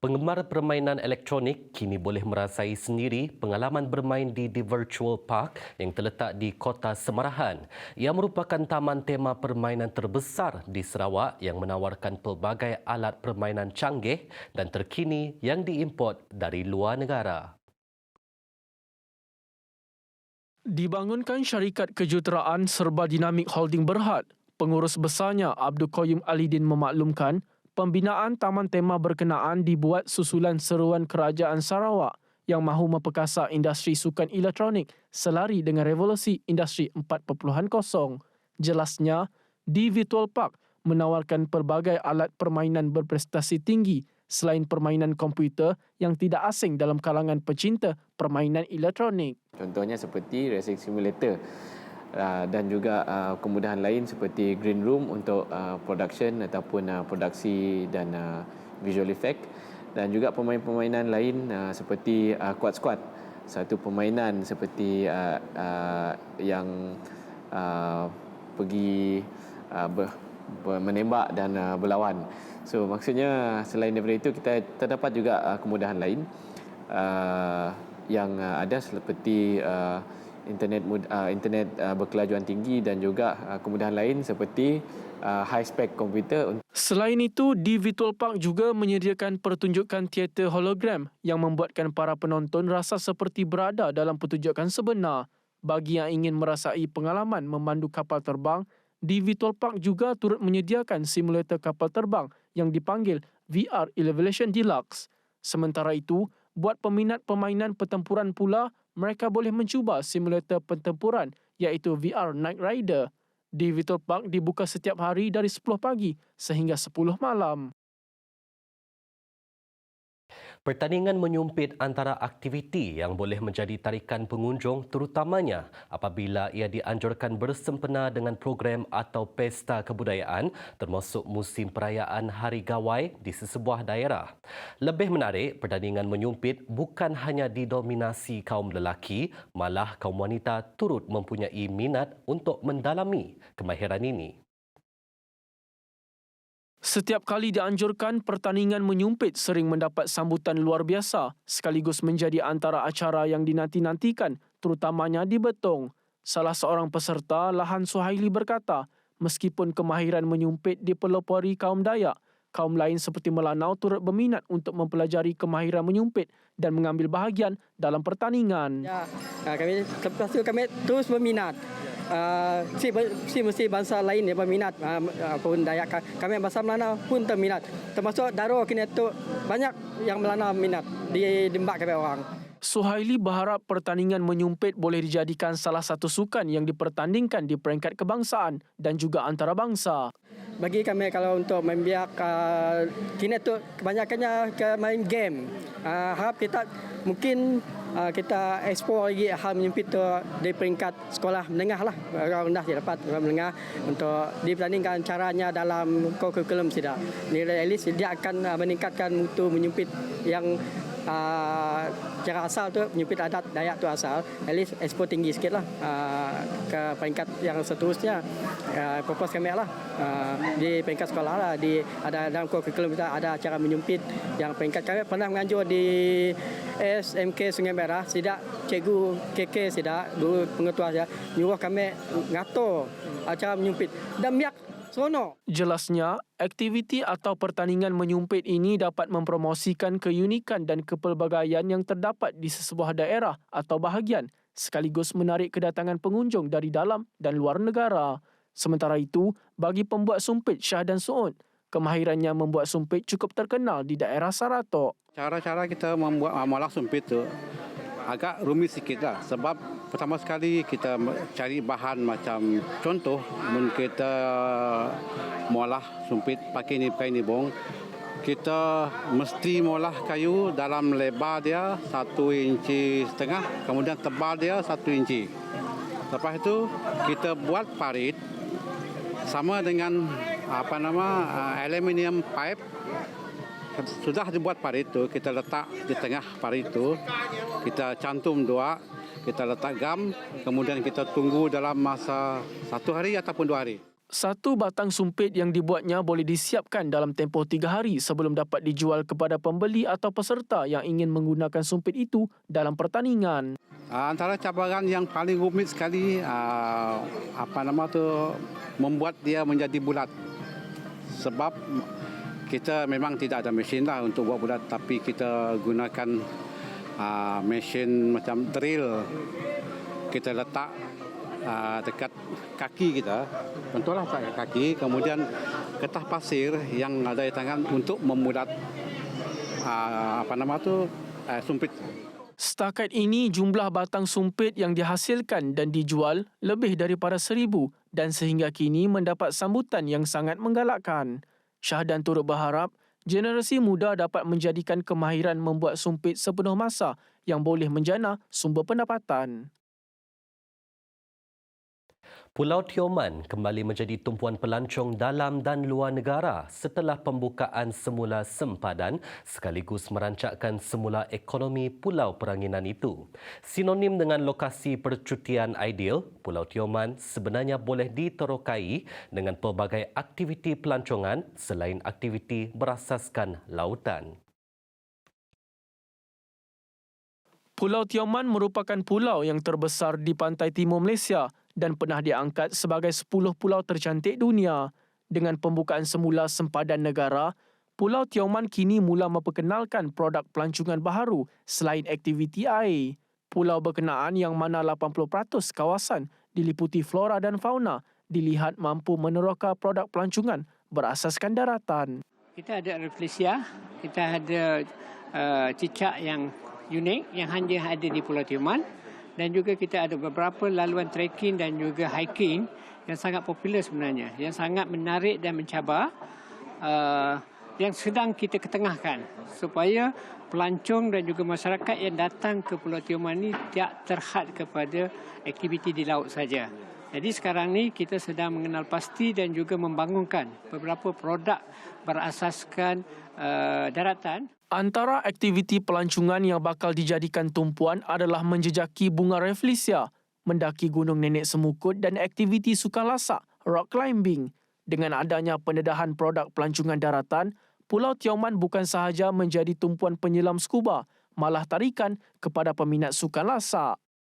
Penggemar permainan elektronik kini boleh merasai sendiri pengalaman bermain di The Virtual Park yang terletak di Kota Semarahan. Ia merupakan taman tema permainan terbesar di Sarawak yang menawarkan pelbagai alat permainan canggih dan terkini yang diimport dari luar negara. Dibangunkan syarikat kejuruteraan Serba Dinamik Holding Berhad, pengurus besarnya Abdul Qayyum Alidin memaklumkan pembinaan taman tema berkenaan dibuat susulan seruan Kerajaan Sarawak yang mahu memperkasa industri sukan elektronik selari dengan revolusi industri 4.0. Jelasnya, di Virtual Park menawarkan pelbagai alat permainan berprestasi tinggi selain permainan komputer yang tidak asing dalam kalangan pecinta permainan elektronik. Contohnya seperti racing simulator dan juga kemudahan lain seperti green room untuk production ataupun produksi dan visual effect, dan juga permainan lain seperti quad squad, satu permainan seperti yang pergi menembak dan berlawan. So maksudnya selain daripada itu kita terdapat juga kemudahan lain yang ada seperti internet berkelajuan tinggi dan juga kemudahan lain seperti high spec komputer. Selain itu, di Virtual Park juga menyediakan pertunjukan teater hologram yang membuatkan para penonton rasa seperti berada dalam pertunjukan sebenar. Bagi yang ingin merasai pengalaman memandu kapal terbang, di Virtual Park juga turut menyediakan simulator kapal terbang yang dipanggil VR Elevation Deluxe. Sementara itu, buat peminat permainan pertempuran pula, mereka boleh mencuba simulator pertempuran iaitu VR Night Rider. Di Virtual Park dibuka setiap hari dari 10 pagi sehingga 10 malam. Pertandingan menyumpit antara aktiviti yang boleh menjadi tarikan pengunjung terutamanya apabila ia dianjurkan bersempena dengan program atau pesta kebudayaan termasuk musim perayaan Hari Gawai di sesebuah daerah. Lebih menarik, pertandingan menyumpit bukan hanya didominasi kaum lelaki, malah kaum wanita turut mempunyai minat untuk mendalami kemahiran ini. Setiap kali dianjurkan, pertandingan menyumpit sering mendapat sambutan luar biasa sekaligus menjadi antara acara yang dinanti-nantikan terutamanya di Betong. Salah seorang peserta, Lahan Suhaili berkata, meskipun kemahiran menyumpit dipelopori kaum Dayak, kaum lain seperti Melanau turut berminat untuk mempelajari kemahiran menyumpit dan mengambil bahagian dalam pertandingan. Ya, lepas itu kami terus berminat. Mesti bangsa lain yang berminat pun Dayak. Kami bangsa Melanau pun terminat. Termasuk Daro kini tu banyak yang Melanau minat di Dembak kami orang. Suhaili berharap pertandingan menyumpit boleh dijadikan salah satu sukan yang dipertandingkan di peringkat kebangsaan dan juga antarabangsa. Bagi kami kalau untuk membiak kini tu kebanyakannya ke main game. Harap kita mungkin kita explore lagi hal menyumpit tu di peringkat sekolah menengah lah. Orang rendah tidak dapat orang menengah untuk dipertandingkan caranya dalam kurikulum tidak. Nilai at least dia akan meningkatkan mutu menyumpit yang cara asal tu menyumpit adat Dayak tu asal, at least ekspor tinggi sikit lah ke peringkat yang seterusnya. Propose kami lah di peringkat sekolah lah, ada dalam kurikulum kita ada cara menyumpit yang peringkat. Kami pernah menganjur di SMK Sungai Merah, tidak cikgu KK tidak dulu pengetua saja nyuruh kami ngatur cara menyumpit dan biak seronok. Jelasnya, aktiviti atau pertandingan menyumpit ini dapat mempromosikan keunikan dan kepelbagaian yang terdapat di sesebuah daerah atau bahagian, sekaligus menarik kedatangan pengunjung dari dalam dan luar negara. Sementara itu, bagi pembuat sumpit Syah dan Suud, kemahirannya membuat sumpit cukup terkenal di daerah Saratok. Cara-cara kita membuat malah sumpit tu agak rumit sikit lah. Sebab pertama sekali kita cari bahan macam contoh, kita molah sumpit pakai ni bong. Kita mesti molah kayu dalam lebar dia 1,5 inci, kemudian tebal dia 1 inci. Lepas itu kita buat parit sama dengan aluminium pipe. Sudah dibuat parit itu, kita letak di tengah parit itu, kita cantum dua, kita letak gam, kemudian kita tunggu dalam masa 1 hari ataupun 2 hari. Satu batang sumpit yang dibuatnya boleh disiapkan dalam tempoh 3 hari sebelum dapat dijual kepada pembeli atau peserta yang ingin menggunakan sumpit itu dalam pertandingan. Antara cabaran yang paling rumit sekali membuat dia menjadi bulat. Sebab kita memang tidak ada mesin lah untuk buat bulat, tapi kita gunakan mesin macam drill. Kita letak dekat kaki kita, contohlah kaki, kemudian getah pasir yang ada di tangan untuk memudat sumpit. Setakat ini jumlah batang sumpit yang dihasilkan dan dijual lebih daripada 1,000 dan sehingga kini mendapat sambutan yang sangat menggalakkan. Syahdan turut berharap generasi muda dapat menjadikan kemahiran membuat sumpit sepenuh masa yang boleh menjana sumber pendapatan. Pulau Tioman kembali menjadi tumpuan pelancong dalam dan luar negara setelah pembukaan semula sempadan sekaligus merancakkan semula ekonomi Pulau Peranginan itu. Sinonim dengan lokasi percutian ideal, Pulau Tioman sebenarnya boleh diterokai dengan pelbagai aktiviti pelancongan selain aktiviti berasaskan lautan. Pulau Tioman merupakan pulau yang terbesar di pantai timur Malaysia dan pernah diangkat sebagai 10 pulau tercantik dunia. Dengan pembukaan semula sempadan negara, Pulau Tioman kini mula memperkenalkan produk pelancongan baharu selain aktiviti air. Pulau berkenaan yang mana 80% kawasan diliputi flora dan fauna dilihat mampu meneroka produk pelancongan berasaskan daratan. Kita ada refleksia, kita ada cicak yang unik yang hanya ada di Pulau Tioman. Dan juga kita ada beberapa laluan trekking dan juga hiking yang sangat popular sebenarnya. Yang sangat menarik dan mencabar yang sedang kita ketengahkan supaya pelancong dan juga masyarakat yang datang ke Pulau Tioman ini tidak terhad kepada aktiviti di laut saja. Jadi sekarang ni kita sedang mengenal pasti dan juga membangunkan beberapa produk berasaskan daratan. Antara aktiviti pelancongan yang bakal dijadikan tumpuan adalah menjejaki bunga Rafflesia, mendaki Gunung Nenek Semukut dan aktiviti sukan lasak, rock climbing. Dengan adanya pendedahan produk pelancongan daratan, Pulau Tioman bukan sahaja menjadi tumpuan penyelam skuba, malah tarikan kepada peminat sukan lasak.